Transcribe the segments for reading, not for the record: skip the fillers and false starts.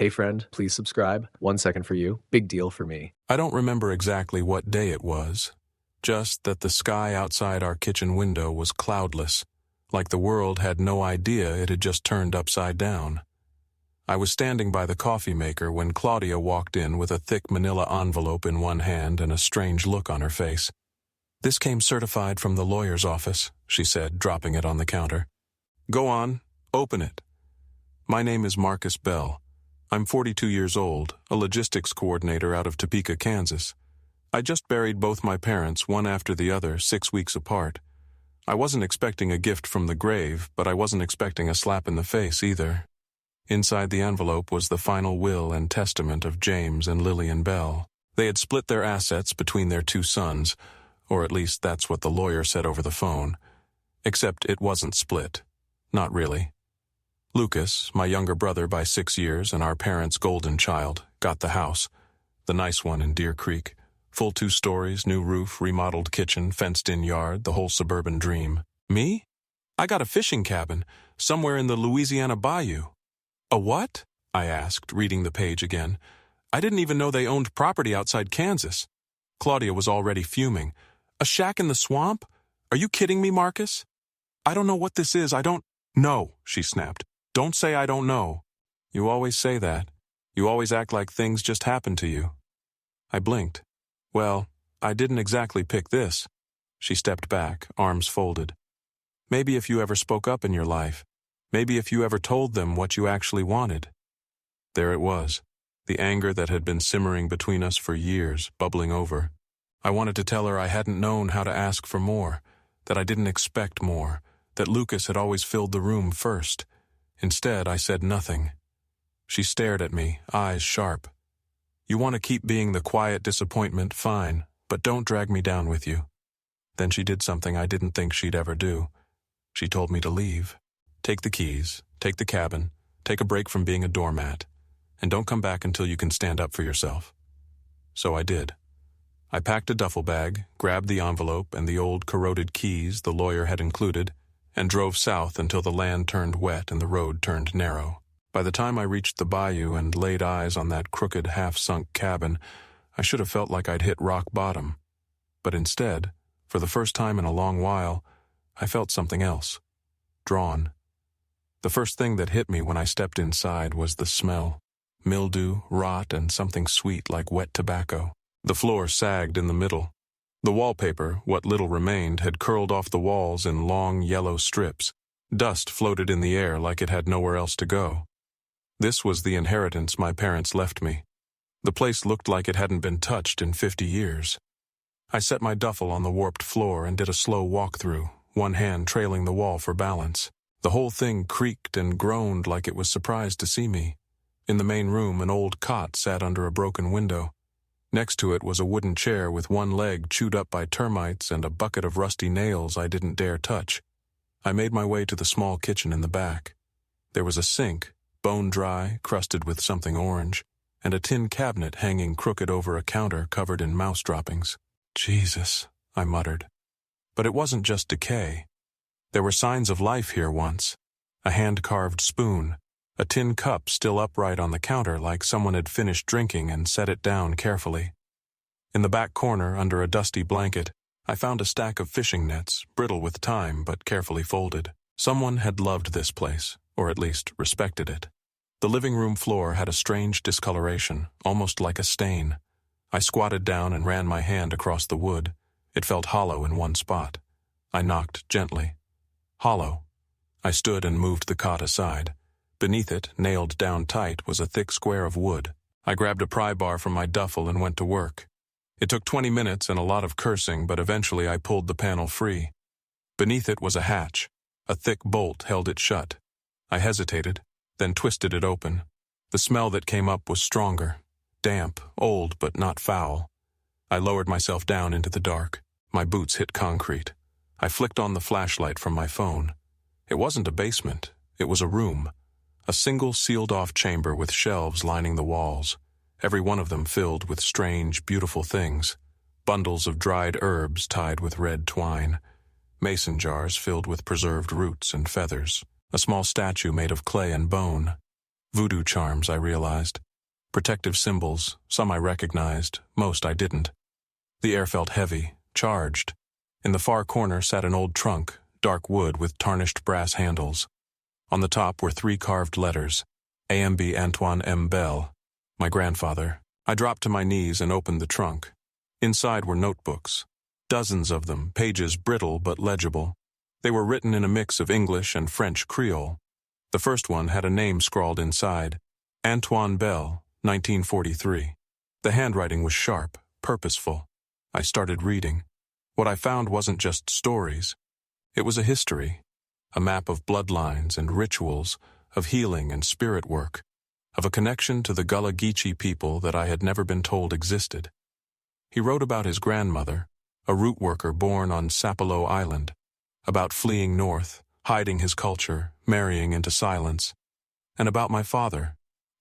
Hey friend, please subscribe. 1 second for you. Big deal for me. I don't remember exactly what day it was, just that the sky outside our kitchen window was cloudless, like the world had no idea it had just turned upside down. I was standing by the coffee maker when Claudia walked in with a thick manila envelope in one hand and a strange look on her face. "This came certified from the lawyer's office," she said, dropping it on the counter. "Go on, open it. My name is Marcus Bell. I'm 42 years old, a logistics coordinator out of Topeka, Kansas. I just buried both my parents, one after the other, 6 weeks apart. I wasn't expecting a gift from the grave, but I wasn't expecting a slap in the face either." Inside the envelope was the final will and testament of James and Lillian Bell. They had split their assets between their 2 sons, or at least that's what the lawyer said over the phone. Except it wasn't split. Not really. Lucas, my younger brother by 6 years and our parents' golden child, got the house. The nice one in Deer Creek. Full 2 stories, new roof, remodeled kitchen, fenced-in yard, the whole suburban dream. Me? I got a fishing cabin, somewhere in the Louisiana bayou. "A what?" I asked, reading the page again. I didn't even know they owned property outside Kansas. Claudia was already fuming. "A shack in the swamp? Are you kidding me, Marcus? I don't know what this is, I don't—" "No," she snapped. "Don't say I don't know. You always say that. You always act like things just happen to you." I blinked. "Well, I didn't exactly pick this." She stepped back, arms folded. "Maybe if you ever spoke up in your life. Maybe if you ever told them what you actually wanted." There it was, the anger that had been simmering between us for years, bubbling over. I wanted to tell her I hadn't known how to ask for more, that I didn't expect more, that Lucas had always filled the room first. Instead, I said nothing. She stared at me, eyes sharp. "You want to keep being the quiet disappointment, fine, but don't drag me down with you." Then she did something I didn't think she'd ever do. She told me to leave. "Take the keys, take the cabin, take a break from being a doormat, and don't come back until you can stand up for yourself." So I did. I packed a duffel bag, grabbed the envelope and the old corroded keys the lawyer had included, and drove south until the land turned wet and the road turned narrow. By the time I reached the bayou and laid eyes on that crooked, half-sunk cabin, I should have felt like I'd hit rock bottom. But instead, for the first time in a long while, I felt something else. Drawn. The first thing that hit me when I stepped inside was the smell. Mildew, rot, and something sweet like wet tobacco. The floor sagged in the middle. The wallpaper, what little remained, had curled off the walls in long yellow strips. Dust floated in the air like it had nowhere else to go. This was the inheritance my parents left me. The place looked like it hadn't been touched in 50 years. I set my duffel on the warped floor and did a slow walk-through, one hand trailing the wall for balance. The whole thing creaked and groaned like it was surprised to see me. In the main room, an old cot sat under a broken window. Next to it was a wooden chair with one leg chewed up by termites and a bucket of rusty nails I didn't dare touch. I made my way to the small kitchen in the back. There was a sink, bone-dry, crusted with something orange, and a tin cabinet hanging crooked over a counter covered in mouse droppings. "Jesus," I muttered. But it wasn't just decay. There were signs of life here once. A hand-carved spoon, a tin cup still upright on the counter like someone had finished drinking and set it down carefully. In the back corner, under a dusty blanket, I found a stack of fishing nets, brittle with time but carefully folded. Someone had loved this place, or at least respected it. The living room floor had a strange discoloration, almost like a stain. I squatted down and ran my hand across the wood. It felt hollow in one spot. I knocked gently. Hollow. I stood and moved the cot aside. Beneath it, nailed down tight, was a thick square of wood. I grabbed a pry bar from my duffel and went to work. It took 20 minutes and a lot of cursing, but eventually I pulled the panel free. Beneath it was a hatch. A thick bolt held it shut. I hesitated, then twisted it open. The smell that came up was stronger. Damp, old, but not foul. I lowered myself down into the dark. My boots hit concrete. I flicked on the flashlight from my phone. It wasn't a basement. It was a room. A single sealed-off chamber with shelves lining the walls, every one of them filled with strange, beautiful things. Bundles of dried herbs tied with red twine. Mason jars filled with preserved roots and feathers. A small statue made of clay and bone. Voodoo charms, I realized. Protective symbols, some I recognized, most I didn't. The air felt heavy, charged. In the far corner sat an old trunk, dark wood with tarnished brass handles. On the top were 3 carved letters, A.M.B. Antoine M. Bell, my grandfather. I dropped to my knees and opened the trunk. Inside were notebooks. Dozens of them, pages brittle but legible. They were written in a mix of English and French Creole. The first one had a name scrawled inside, Antoine Bell, 1943. The handwriting was sharp, purposeful. I started reading. What I found wasn't just stories. It was a history, a map of bloodlines and rituals, of healing and spirit work, of a connection to the Gullah Geechee people that I had never been told existed. He wrote about his grandmother, a root worker born on Sapelo Island, about fleeing north, hiding his culture, marrying into silence, and about my father,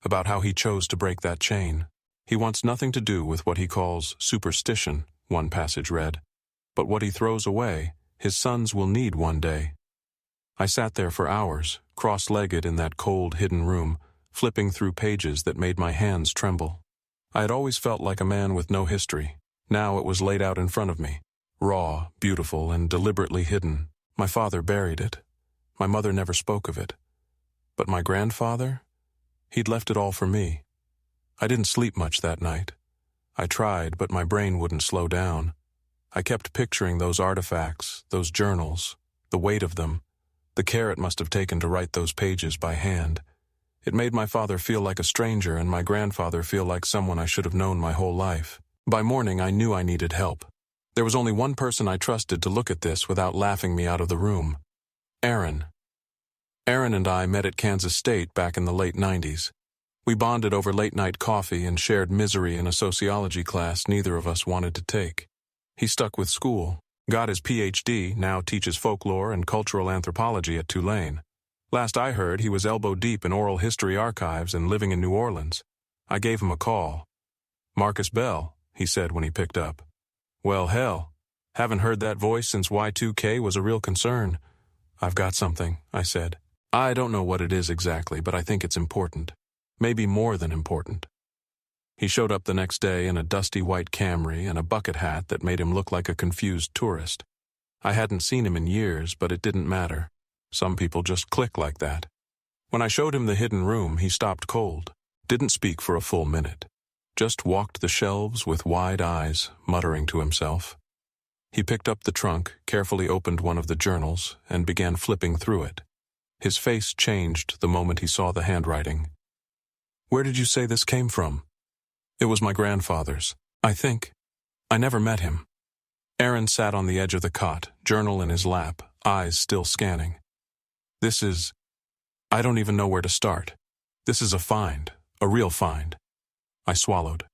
about how he chose to break that chain. He wants nothing to do with what he calls superstition, one passage read, but what he throws away, his sons will need one day. I sat there for hours, cross-legged in that cold, hidden room, flipping through pages that made my hands tremble. I had always felt like a man with no history. Now it was laid out in front of me, raw, beautiful, and deliberately hidden. My father buried it. My mother never spoke of it. But my grandfather? He'd left it all for me. I didn't sleep much that night. I tried, but my brain wouldn't slow down. I kept picturing those artifacts, those journals, the weight of them, the care it must have taken to write those pages by hand. It made my father feel like a stranger and my grandfather feel like someone I should have known my whole life. By morning, I knew I needed help. There was only one person I trusted to look at this without laughing me out of the room. Aaron. Aaron and I met at Kansas State back in the late 90s. We bonded over late-night coffee and shared misery in a sociology class neither of us wanted to take. He stuck with school, got his Ph.D., now teaches folklore and cultural anthropology at Tulane. Last I heard, he was elbow-deep in oral history archives and living in New Orleans. I gave him a call. "Marcus Bell," he said when he picked up. "Well, hell, haven't heard that voice since Y2K was a real concern." "I've got something," I said. "I don't know what it is exactly, but I think it's important. Maybe more than important." He showed up the next day in a dusty white Camry and a bucket hat that made him look like a confused tourist. I hadn't seen him in years, but it didn't matter. Some people just click like that. When I showed him the hidden room, he stopped cold, didn't speak for a full minute, just walked the shelves with wide eyes, muttering to himself. He picked up the trunk, carefully opened one of the journals, and began flipping through it. His face changed the moment he saw the handwriting. "Where did you say this came from?" "It was my grandfather's, I think. I never met him." Aaron sat on the edge of the cot, journal in his lap, eyes still scanning. I don't even know where to start. This is a find, a real find." I swallowed.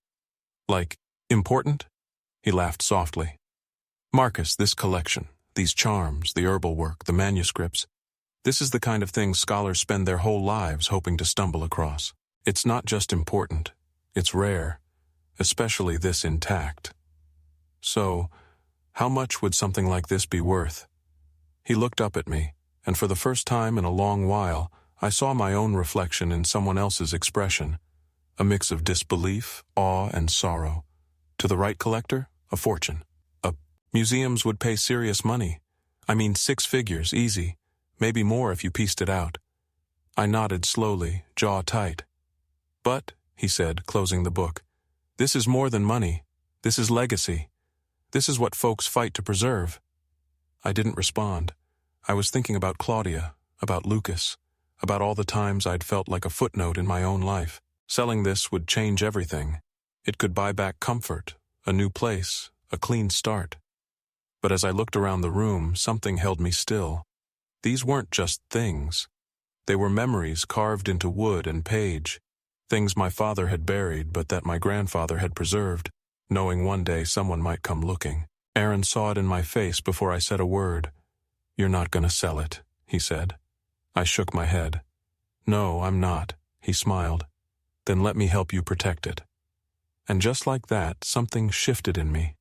"Like, important?" He laughed softly. "Marcus, this collection, these charms, the herbal work, the manuscripts, this is the kind of thing scholars spend their whole lives hoping to stumble across. It's not just important, it's rare, especially this intact. So, how much would something like this be worth?" He looked up at me, and for the first time in a long while, I saw my own reflection in someone else's expression, a mix of disbelief, awe, and sorrow. To the right collector, a fortune. Museums would pay serious money. I mean 6 figures, easy, maybe more if you pieced it out. I nodded slowly, jaw tight. "But," he said, closing the book, "this is more than money. This is legacy. This is what folks fight to preserve." I didn't respond. I was thinking about Claudia, about Lucas, about all the times I'd felt like a footnote in my own life. Selling this would change everything. It could buy back comfort, a new place, a clean start. But as I looked around the room, something held me still. These weren't just things. They were memories carved into wood and page, things my father had buried but that my grandfather had preserved, knowing one day someone might come looking. Aaron saw it in my face before I said a word. "You're not going to sell it," he said. I shook my head. "No, I'm not," he smiled. "Then let me help you protect it." And just like that, something shifted in me.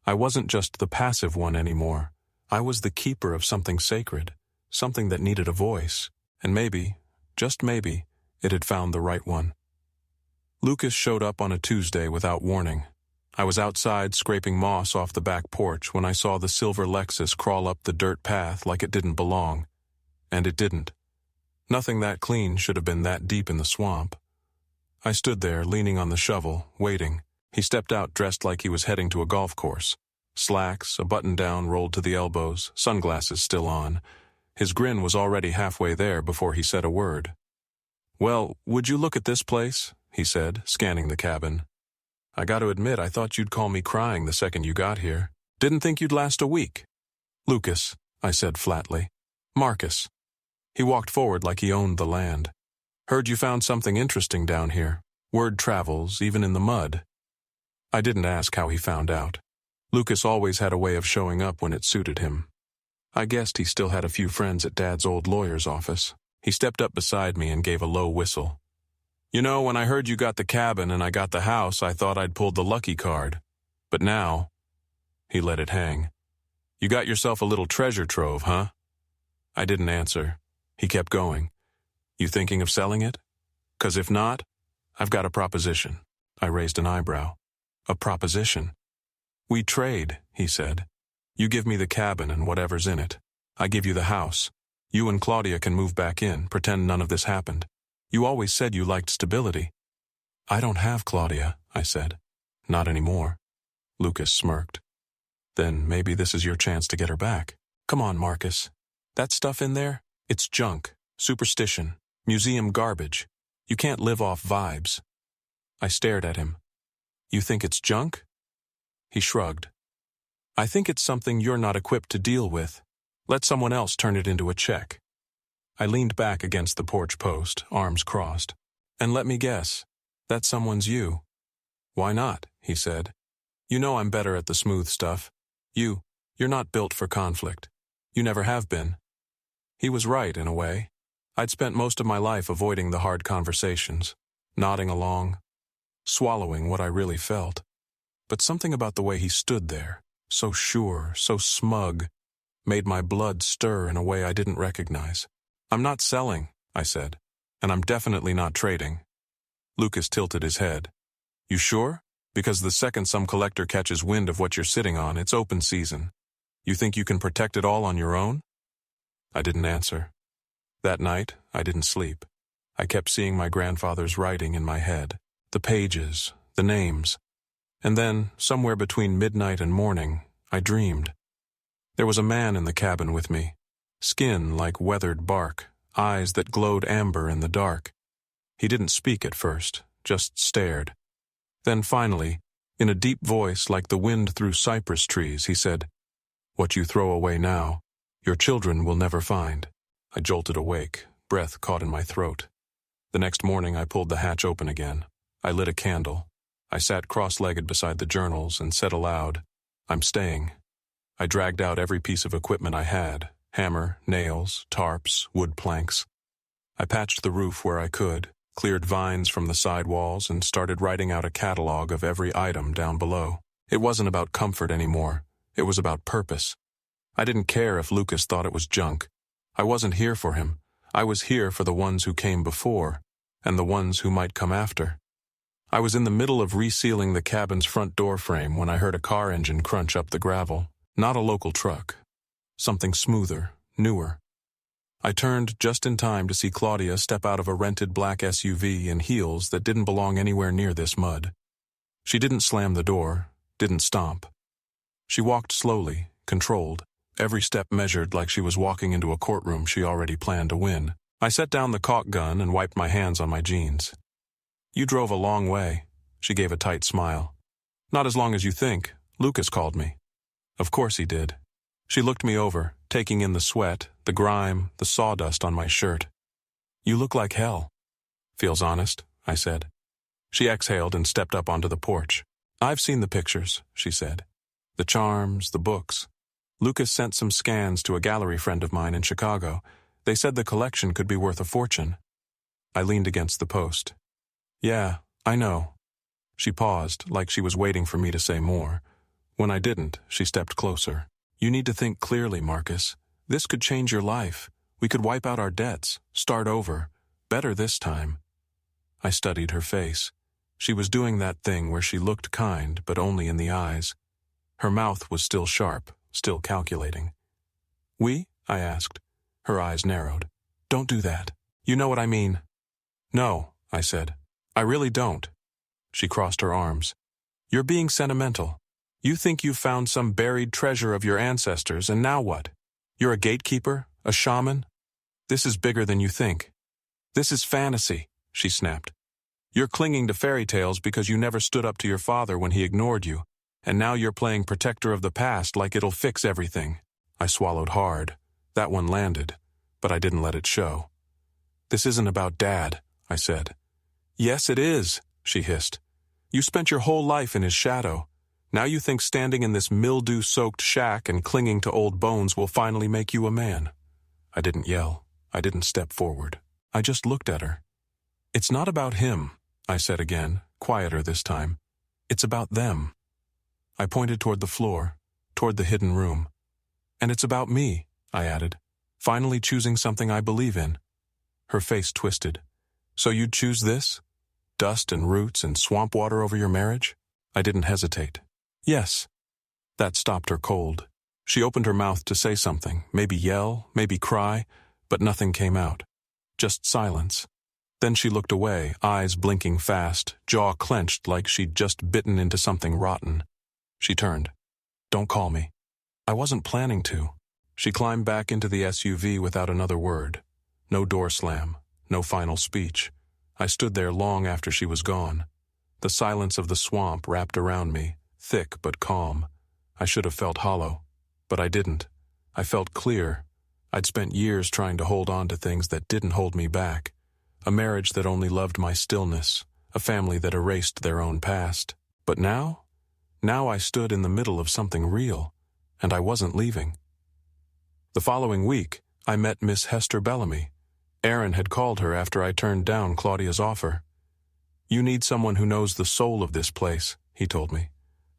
I wasn't just the passive one anymore. I was the keeper of something sacred, something that needed a voice. And maybe, just maybe, It had found the right one. Lucas showed up on a Tuesday without warning. I was outside scraping moss off the back porch when I saw the silver Lexus crawl up the dirt path like it didn't belong. And it didn't. Nothing that clean should have been that deep in the swamp. I stood there, leaning on the shovel, waiting. He stepped out dressed like he was heading to a golf course. Slacks, a button-down rolled to the elbows, sunglasses still on. His grin was already halfway there before he said a word. "Well, would you look at this place?" he said, scanning the cabin. "I got to admit, I thought you'd call me crying the second you got here. Didn't think you'd last a week." "Lucas," I said flatly. "Marcus." He walked forward like he owned the land. "Heard you found something interesting down here. Word travels, even in the mud." I didn't ask how he found out. Lucas always had a way of showing up when it suited him. I guessed he still had a few friends at Dad's old lawyer's office. He stepped up beside me and gave a low whistle. "You know, when I heard you got the cabin and I got the house, I thought I'd pulled the lucky card. But now—" He let it hang. "You got yourself a little treasure trove, huh?" I didn't answer. He kept going. "You thinking of selling it? 'Cause if not, I've got a proposition." I raised an eyebrow. "A proposition?" "We trade," he said. "You give me the cabin and whatever's in it. I give you the house. You and Claudia can move back in, pretend none of this happened. You always said you liked stability." "I don't have Claudia," I said. "Not anymore." Lucas smirked. "Then maybe this is your chance to get her back. Come on, Marcus. That stuff in there, it's junk, superstition, museum garbage. You can't live off vibes." I stared at him. "You think it's junk?" He shrugged. "I think it's something you're not equipped to deal with. Let someone else turn it into a check." I leaned back against the porch post, arms crossed. "And let me guess, that someone's you." "Why not?" he said. "You know I'm better at the smooth stuff. You're not built for conflict. You never have been." He was right, in a way. I'd spent most of my life avoiding the hard conversations, nodding along, swallowing what I really felt. But something about the way he stood there, so sure, so smug, made my blood stir in a way I didn't recognize. "I'm not selling," I said, "and I'm definitely not trading." Lucas tilted his head. "You sure? Because the second some collector catches wind of what you're sitting on, it's open season. You think you can protect it all on your own?" I didn't answer. That night, I didn't sleep. I kept seeing my grandfather's writing in my head, the pages, the names. And then, somewhere between midnight and morning, I dreamed. There was a man in the cabin with me, skin like weathered bark, eyes that glowed amber in the dark. He didn't speak at first, just stared. Then finally, in a deep voice like the wind through cypress trees, he said, "What you throw away now, your children will never find." I jolted awake, breath caught in my throat. The next morning I pulled the hatch open again. I lit a candle. I sat cross-legged beside the journals and said aloud, "I'm staying." I dragged out every piece of equipment I had, hammer, nails, tarps, wood planks. I patched the roof where I could, cleared vines from the side walls, and started writing out a catalog of every item down below. It wasn't about comfort anymore. It was about purpose. I didn't care if Lucas thought it was junk. I wasn't here for him. I was here for the ones who came before, and the ones who might come after. I was in the middle of resealing the cabin's front door frame when I heard a car engine crunch up the gravel. Not a local truck. Something smoother, newer. I turned just in time to see Claudia step out of a rented black SUV in heels that didn't belong anywhere near this mud. She didn't slam the door, didn't stomp. She walked slowly, controlled, every step measured like she was walking into a courtroom she already planned to win. I set down the caulk gun and wiped my hands on my jeans. "You drove a long way." She gave a tight smile. "Not as long as you think. Lucas called me." Of course he did. She looked me over, taking in the sweat, the grime, the sawdust on my shirt. "You look like hell." "Feels honest," I said. She exhaled and stepped up onto the porch. "I've seen the pictures," she said. "The charms, the books. Lucas sent some scans to a gallery friend of mine in Chicago. They said the collection could be worth a fortune." I leaned against the post. "Yeah, I know." She paused, like she was waiting for me to say more. When I didn't, she stepped closer. "You need to think clearly, Marcus. This could change your life. We could wipe out our debts, start over. Better this time. I studied her face. She was doing that thing where she looked kind, but only in the eyes. Her mouth was still sharp, still calculating. "We?" I asked. Her eyes narrowed. "Don't do that. You know what I mean." "No," I said. "I really don't." She crossed her arms. "You're being sentimental. You think you've found some buried treasure of your ancestors, and now what? You're a gatekeeper? A shaman? This is bigger than you think. This is fantasy," she snapped. "You're clinging to fairy tales because you never stood up to your father when he ignored you, and now you're playing protector of the past like it'll fix everything." I swallowed hard. That one landed, but I didn't let it show. "This isn't about Dad," I said. "Yes, it is," she hissed. "You spent your whole life in his shadow. Now you think standing in this mildew-soaked shack and clinging to old bones will finally make you a man." I didn't yell. I didn't step forward. I just looked at her. "It's not about him," I said again, quieter this time. "It's about them." I pointed toward the floor, toward the hidden room. "And it's about me," I added, "finally choosing something I believe in." Her face twisted. "So you'd choose this? Dust and roots and swamp water over your marriage?" I didn't hesitate. "Yes." That stopped her cold. She opened her mouth to say something, maybe yell, maybe cry, but nothing came out. Just silence. Then she looked away, eyes blinking fast, jaw clenched like she'd just bitten into something rotten. She turned. "Don't call me." I wasn't planning to. She climbed back into the SUV without another word. No door slam, no final speech. I stood there long after she was gone. The silence of the swamp wrapped around me, thick but calm. I should have felt hollow, but I didn't. I felt clear. I'd spent years trying to hold on to things that didn't hold me back. A marriage that only loved my stillness, a family that erased their own past. But now I stood in the middle of something real, and I wasn't leaving. The following week, I met Miss Hester Bellamy. Aaron had called her after I turned down Claudia's offer. "You need someone who knows the soul of this place," he told me.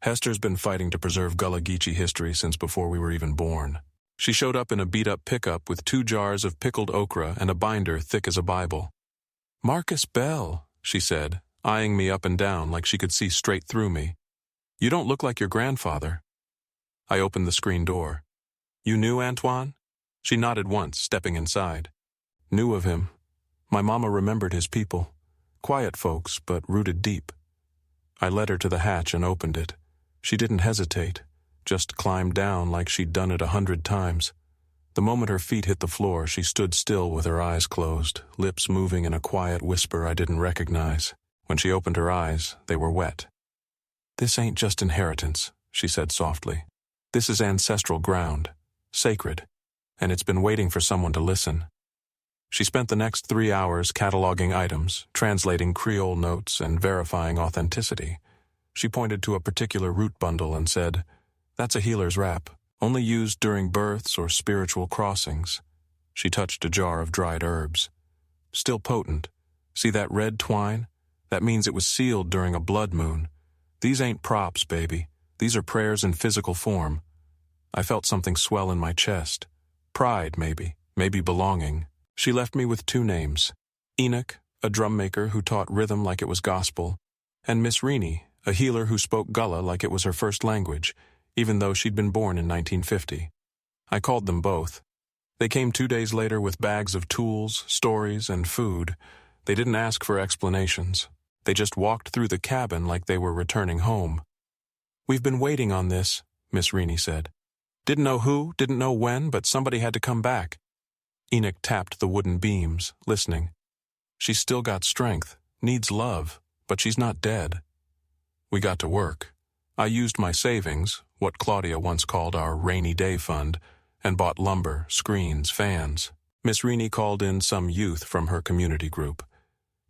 "Hester's been fighting to preserve Gullah Geechee history since before we were even born." She showed up in a beat-up pickup with 2 jars of pickled okra and a binder thick as a Bible. "Marcus Bell," she said, eyeing me up and down like she could see straight through me. "You don't look like your grandfather." I opened the screen door. "You knew Antoine?" She nodded once, stepping inside. "Knew of him. My mama remembered his people. Quiet folks, but rooted deep." I led her to the hatch and opened it. She didn't hesitate, just climbed down like she'd done it 100 times. The moment her feet hit the floor, she stood still with her eyes closed, lips moving in a quiet whisper I didn't recognize. When she opened her eyes, they were wet. "This ain't just inheritance," she said softly. "This is ancestral ground, sacred, and it's been waiting for someone to listen." She spent the next 3 hours cataloging items, translating Creole notes, and verifying authenticity. She pointed to a particular root bundle and said, "That's a healer's wrap, only used during births or spiritual crossings." She touched a jar of dried herbs. "Still potent. See that red twine? That means it was sealed during a blood moon. These ain't props, baby. These are prayers in physical form." I felt something swell in my chest. Pride, maybe belonging. She left me with 2 names. Enoch, a drum maker who taught rhythm like it was gospel, and Miss Reaney, a healer who spoke Gullah like it was her first language, even though she'd been born in 1950. I called them both. They came 2 days later with bags of tools, stories, and food. They didn't ask for explanations. They just walked through the cabin like they were returning home. "We've been waiting on this," Miss Reaney said. "Didn't know who, didn't know when, but somebody had to come back." Enoch tapped the wooden beams, listening. "She's still got strength, needs love, but she's not dead." We got to work. I used my savings, what Claudia once called our rainy day fund, and bought lumber, screens, fans. Miss Reaney called in some youth from her community group.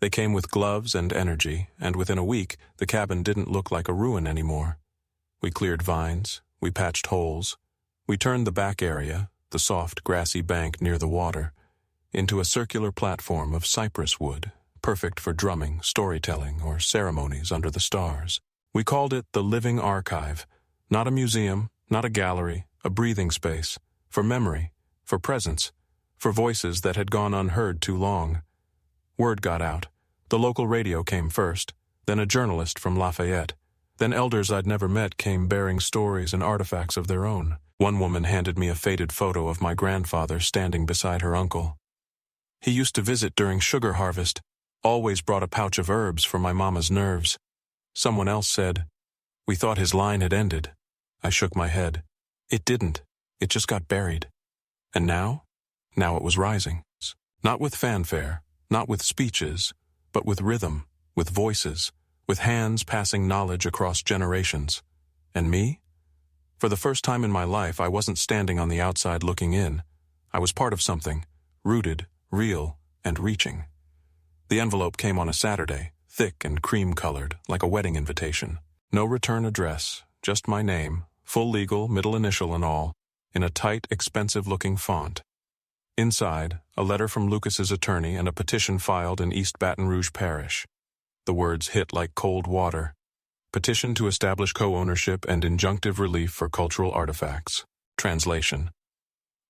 They came with gloves and energy, and within a week, the cabin didn't look like a ruin anymore. We cleared vines, we patched holes, we turned the back area, the soft, grassy bank near the water, into a circular platform of cypress wood, perfect for drumming, storytelling, or ceremonies under the stars. We called it the Living Archive, not a museum, not a gallery, a breathing space, for memory, for presence, for voices that had gone unheard too long. Word got out. The local radio came first, then a journalist from Lafayette. Then elders I'd never met came bearing stories and artifacts of their own. One woman handed me a faded photo of my grandfather standing beside her uncle. He used to visit during sugar harvest, always brought a pouch of herbs for my mama's nerves. Someone else said, "We thought his line had ended." I shook my head. It didn't. It just got buried. And now? Now it was rising. Not with fanfare, not with speeches, but with rhythm, with voices, with hands passing knowledge across generations. And me? For the first time in my life, I wasn't standing on the outside looking in. I was part of something, rooted, real, and reaching. The envelope came on a Saturday, thick and cream-colored, like a wedding invitation. No return address, just my name, full legal, middle initial and all, in a tight, expensive-looking font. Inside, a letter from Lucas's attorney and a petition filed in East Baton Rouge Parish. The words hit like cold water. Petition to establish co-ownership and injunctive relief for cultural artifacts. Translation.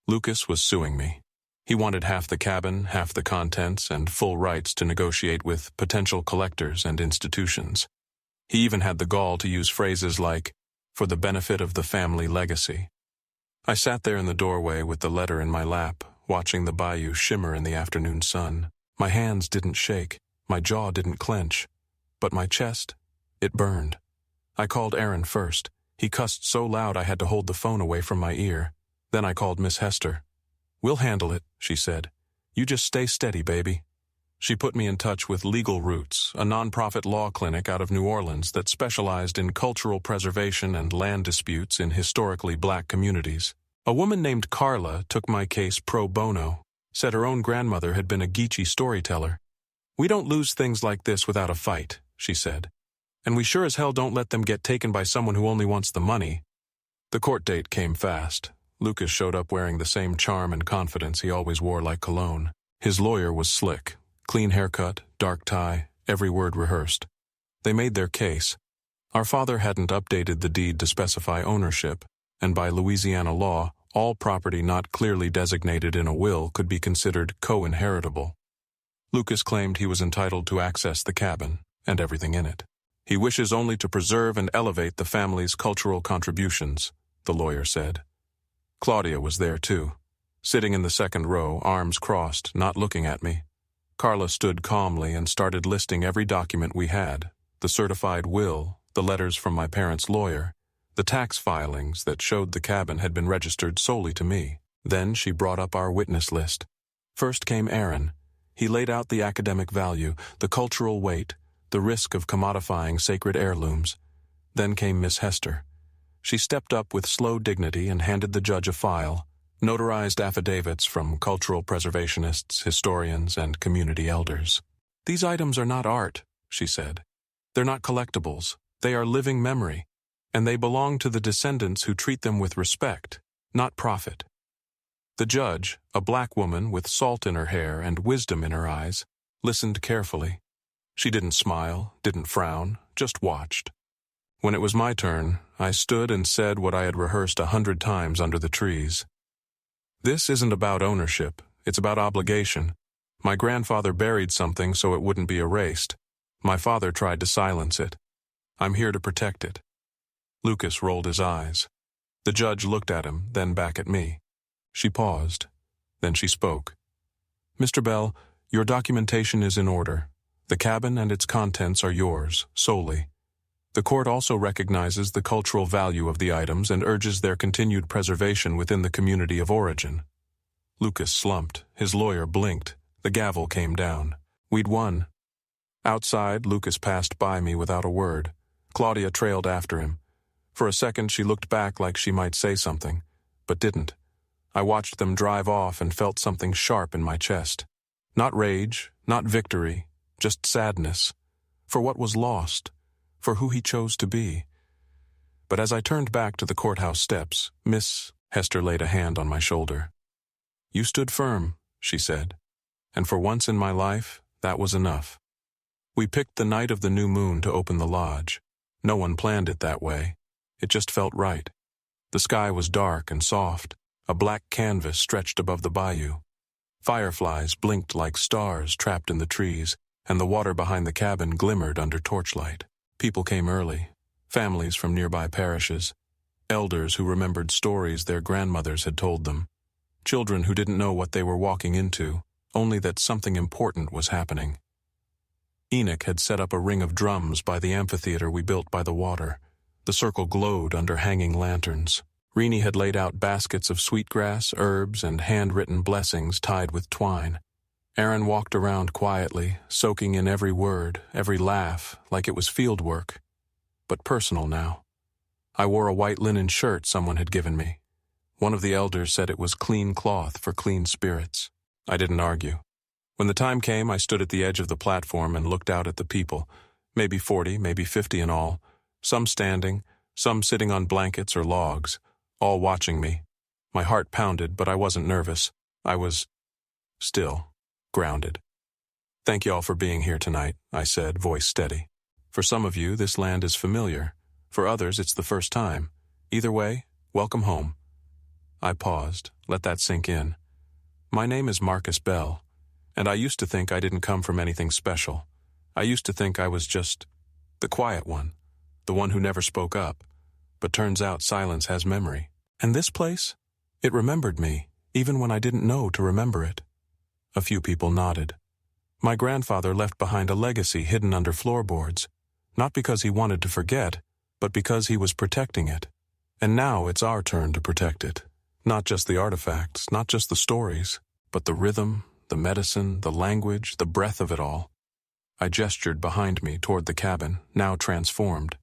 Lucas was suing me. He wanted half the cabin, half the contents, and full rights to negotiate with potential collectors and institutions. He even had the gall to use phrases like, "for the benefit of the family legacy." I sat there in the doorway with the letter in my lap, watching the bayou shimmer in the afternoon sun. My hands didn't shake, my jaw didn't clench, but my chest, it burned. I called Aaron first. He cussed so loud I had to hold the phone away from my ear. Then I called Miss Hester. "We'll handle it," she said. "You just stay steady, baby." She put me in touch with Legal Roots, a nonprofit law clinic out of New Orleans that specialized in cultural preservation and land disputes in historically black communities. A woman named Carla took my case pro bono, said her own grandmother had been a Geechee storyteller. "We don't lose things like this without a fight," she said. "And we sure as hell don't let them get taken by someone who only wants the money." The court date came fast. Lucas showed up wearing the same charm and confidence he always wore like cologne. His lawyer was slick. Clean haircut, dark tie, every word rehearsed. They made their case. Our father hadn't updated the deed to specify ownership, and by Louisiana law, all property not clearly designated in a will could be considered co-inheritable. Lucas claimed he was entitled to access the cabin and everything in it. He wishes only to preserve and elevate the family's cultural contributions, the lawyer said. Claudia was there too, sitting in the second row, arms crossed, not looking at me. Carla stood calmly and started listing every document we had, the certified will, the letters from my parents' lawyer, the tax filings that showed the cabin had been registered solely to me. Then she brought up our witness list. First came Aaron. He laid out the academic value, the cultural weight, the risk of commodifying sacred heirlooms. Then came Miss Hester. She stepped up with slow dignity and handed the judge a file, notarized affidavits from cultural preservationists, historians, and community elders. "These items are not art," she said. "They're not collectibles. They are living memory, and they belong to the descendants who treat them with respect, not profit." The judge, a black woman with salt in her hair and wisdom in her eyes, listened carefully. She didn't smile, didn't frown, just watched. When it was my turn, I stood and said what I had rehearsed 100 times under the trees. "This isn't about ownership, it's about obligation. My grandfather buried something so it wouldn't be erased. My father tried to silence it. I'm here to protect it." Lucas rolled his eyes. The judge looked at him, then back at me. She paused. Then she spoke. "Mr. Bell, your documentation is in order. The cabin and its contents are yours, solely. The court also recognizes the cultural value of the items and urges their continued preservation within the community of origin." Lucas slumped. His lawyer blinked. The gavel came down. We'd won. Outside, Lucas passed by me without a word. Claudia trailed after him. For a second, she looked back like she might say something, but didn't. I watched them drive off and felt something sharp in my chest. Not rage, not victory, just sadness. For what was lost. For who he chose to be. But as I turned back to the courthouse steps, Miss Hester laid a hand on my shoulder. "You stood firm," she said, "and for once in my life, that was enough." We picked the night of the new moon to open the lodge. No one planned it that way. It just felt right. The sky was dark and soft. A black canvas stretched above the bayou. Fireflies blinked like stars trapped in the trees, and the water behind the cabin glimmered under torchlight. People came early, families from nearby parishes, elders who remembered stories their grandmothers had told them, children who didn't know what they were walking into, only that something important was happening. Enoch had set up a ring of drums by the amphitheater we built by the water. The circle glowed under hanging lanterns. Rini had laid out baskets of sweetgrass, herbs, and handwritten blessings tied with twine. Aaron walked around quietly, soaking in every word, every laugh, like it was field work, but personal now. I wore a white linen shirt someone had given me. One of the elders said it was clean cloth for clean spirits. I didn't argue. When the time came, I stood at the edge of the platform and looked out at the people, maybe 40, maybe 50 in all, some standing, some sitting on blankets or logs, all watching me. My heart pounded, but I wasn't nervous. I was still grounded. "Thank you all for being here tonight," I said, voice steady. "For some of you, this land is familiar. For others, it's the first time. Either way, welcome home." I paused, let that sink in. My name is Marcus Bell, and I used to think I didn't come from anything special. I used to think I was just the quiet one, the one who never spoke up. But turns out silence has memory. And this place? It remembered me, even when I didn't know to remember it. A few people nodded. My grandfather left behind a legacy hidden under floorboards, not because he wanted to forget, but because he was protecting it. And now it's our turn to protect it. Not just the artifacts, not just the stories, but the rhythm, the medicine, the language, the breath of it all. I gestured behind me toward the cabin, now transformed.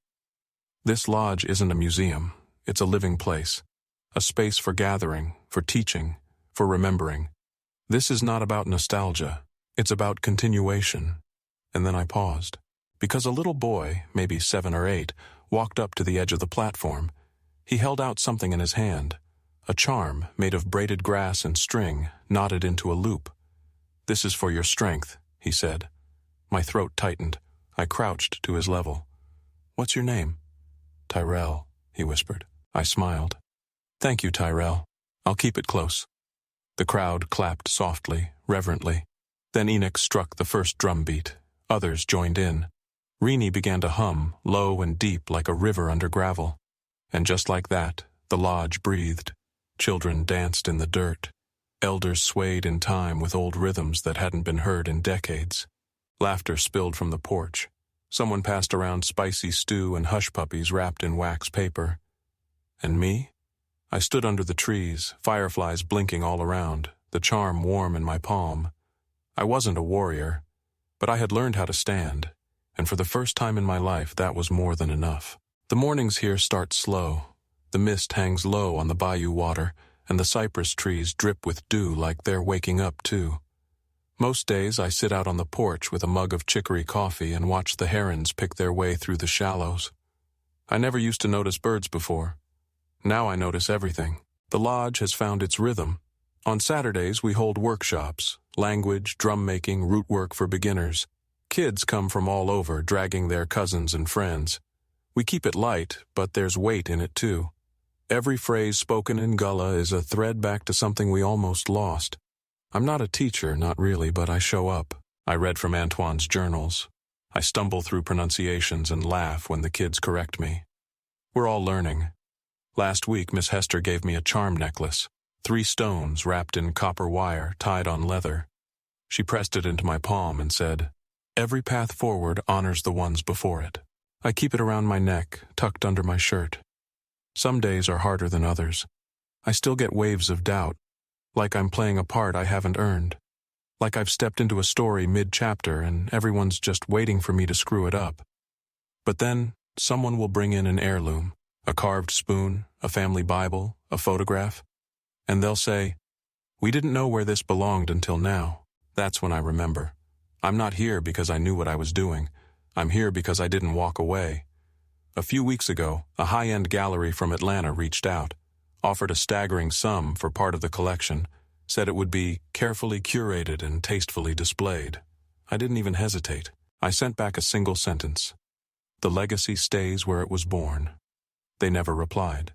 This lodge isn't a museum. It's a living place. A space for gathering, for teaching, for remembering. This is not about nostalgia. It's about continuation. And then I paused, because a little boy, maybe 7 or 8, walked up to the edge of the platform. He held out something in his hand, a charm made of braided grass and string, knotted into a loop. "This is for your strength," he said. My throat tightened. I crouched to his level. "What's your name?" "Tyrell," he whispered. I smiled. "Thank you, Tyrell. I'll keep it close." The crowd clapped softly, reverently. Then Enoch struck the first drum beat. Others joined in. Rini began to hum, low and deep like a river under gravel. And just like that, the lodge breathed. Children danced in the dirt. Elders swayed in time with old rhythms that hadn't been heard in decades. Laughter spilled from the porch. Someone passed around spicy stew and hush puppies wrapped in wax paper. And me? I stood under the trees, fireflies blinking all around, the charm warm in my palm. I wasn't a warrior, but I had learned how to stand, and for the first time in my life that was more than enough. The mornings here start slow. The mist hangs low on the bayou water, and the cypress trees drip with dew like they're waking up too. Most days I sit out on the porch with a mug of chicory coffee and watch the herons pick their way through the shallows. I never used to notice birds before. Now I notice everything. The lodge has found its rhythm. On Saturdays we hold workshops, language, drum making, root work for beginners. Kids come from all over, dragging their cousins and friends. We keep it light, but there's weight in it too. Every phrase spoken in Gullah is a thread back to something we almost lost. I'm not a teacher, not really, but I show up. I read from Antoine's journals. I stumble through pronunciations and laugh when the kids correct me. We're all learning. Last week, Miss Hester gave me a charm necklace, 3 stones wrapped in copper wire tied on leather. She pressed it into my palm and said, "Every path forward honors the ones before it." I keep it around my neck, tucked under my shirt. Some days are harder than others. I still get waves of doubt, like I'm playing a part I haven't earned. Like I've stepped into a story mid-chapter and everyone's just waiting for me to screw it up. But then, someone will bring in an heirloom, a carved spoon, a family Bible, a photograph, and they'll say, "We didn't know where this belonged until now." That's when I remember. I'm not here because I knew what I was doing. I'm here because I didn't walk away. A few weeks ago, a high-end gallery from Atlanta reached out, offered a staggering sum for part of the collection, said it would be carefully curated and tastefully displayed. I didn't even hesitate. I sent back a single sentence. The legacy stays where it was born. They never replied.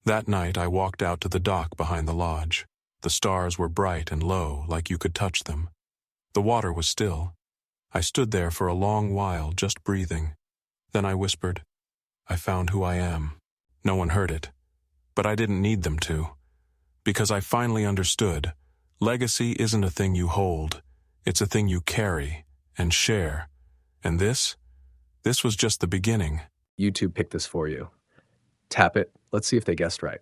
That night I walked out to the dock behind the lodge. The stars were bright and low, like you could touch them. The water was still. I stood there for a long while, just breathing. Then I whispered, "I found who I am." No one heard it, but I didn't need them to, because I finally understood. Legacy isn't a thing you hold. It's a thing you carry and share. And this was just the beginning. YouTube picked this for you. Tap it. Let's see if they guessed right.